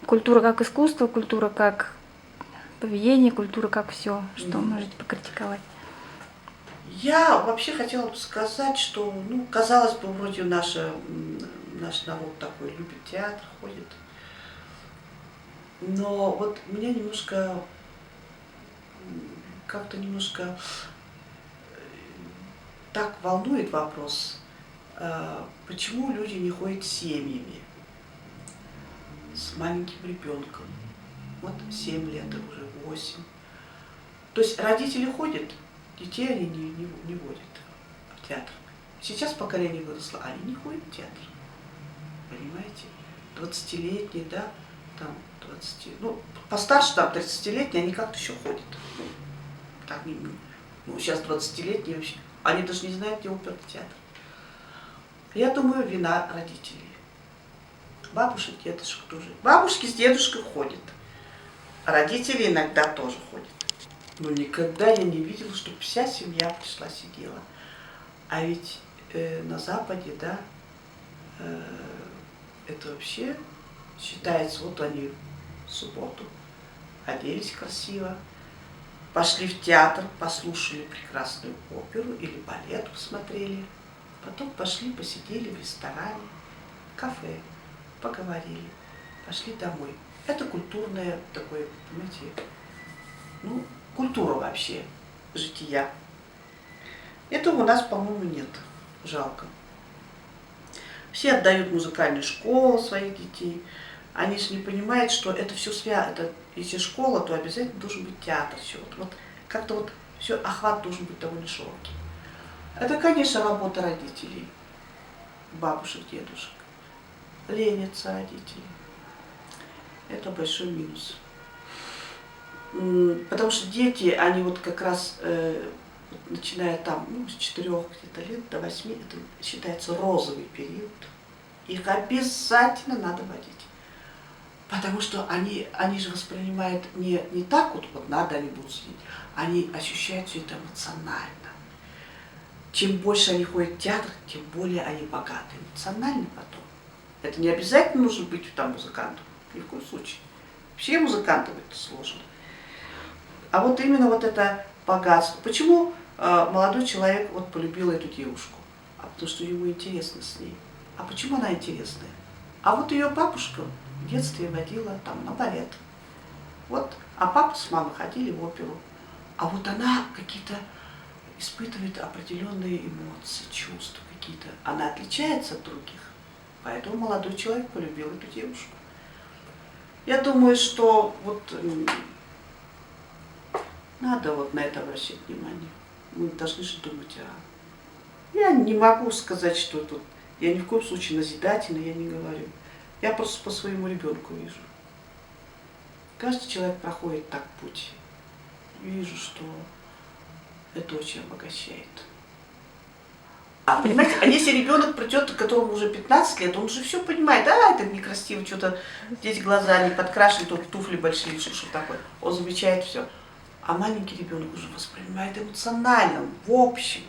Культура как искусство, культура как поведение, культура как все, что можете покритиковать. Я вообще хотела бы сказать, что, ну, казалось бы, вроде наш народ такой любит театр, ходит. Но вот меня немножко, как-то немножко так волнует вопрос, почему люди не ходят семьями с маленьким ребенком. Вот 7 лет, и уже 8. То есть родители ходят, детей они не водят в театр. Сейчас поколение выросло, они не ходят в театр. Понимаете? 20-летние, да, там 20, ну, постарше, там 30-летние, они как-то еще ходят. Ну, так, ну, сейчас 20-летние вообще, они даже не знают, где оперный театр. Я думаю, вина родителей. Бабушек, дедушек тоже. Бабушки с дедушкой ходят. А родители иногда тоже ходят. Но никогда я не видела, чтобы вся семья пришла, сидела. А ведь на Западе, да, это вообще считается, вот они в субботу оделись красиво, пошли в театр, послушали прекрасную оперу или балет посмотрели, потом пошли, посидели в ресторане, в кафе, поговорили, пошли домой. Это культурное такое, понимаете, ну, культура вообще жития. Этого у нас, по-моему, нет. Жалко. Все отдают в музыкальную школу своих детей. Они же не понимают, что это все связано. Если школа, то обязательно должен быть театр. Все. Вот как-то вот все, охват должен быть довольно широкий. Это, конечно, работа родителей, бабушек, дедушек. Ленятся родители. Это большой минус. Потому что дети, они вот как раз, начиная там, ну, с 4 где-то лет до 8, это считается розовый период. Их обязательно надо водить. Потому что они же воспринимают не так вот надо, они будут следить. Они ощущают все это эмоционально. Чем больше они ходят в театр, тем более они богаты эмоционально потом. Это не обязательно нужно быть там музыкантом, ни в коем случае. Вообще музыкантам это сложно. А вот именно вот это богатство. Почему молодой человек вот полюбил эту девушку? А потому что ему интересно с ней. А почему она интересная? А вот ее бабушка в детстве водила там на балет. Вот, а папа с мамой ходили в оперу. А вот она какие-то испытывает определенные эмоции, чувства какие-то. Она отличается от других. Поэтому молодой человек полюбил эту девушку. Я думаю, что вот надо вот на это обращать внимание. Мы должны же думать о... Я не могу сказать, что тут... Я ни в коем случае назидательно, я не говорю. Я просто по своему ребенку вижу. Каждый человек проходит так путь. Вижу, что это очень обогащает. Понимаете, а если ребенок придет, которому уже 15 лет, он уже все понимает, это некрасиво, что-то здесь глаза не подкрашены, тут туфли большие, что такое. Он замечает все. А маленький ребенок уже воспринимает эмоционально, в общем.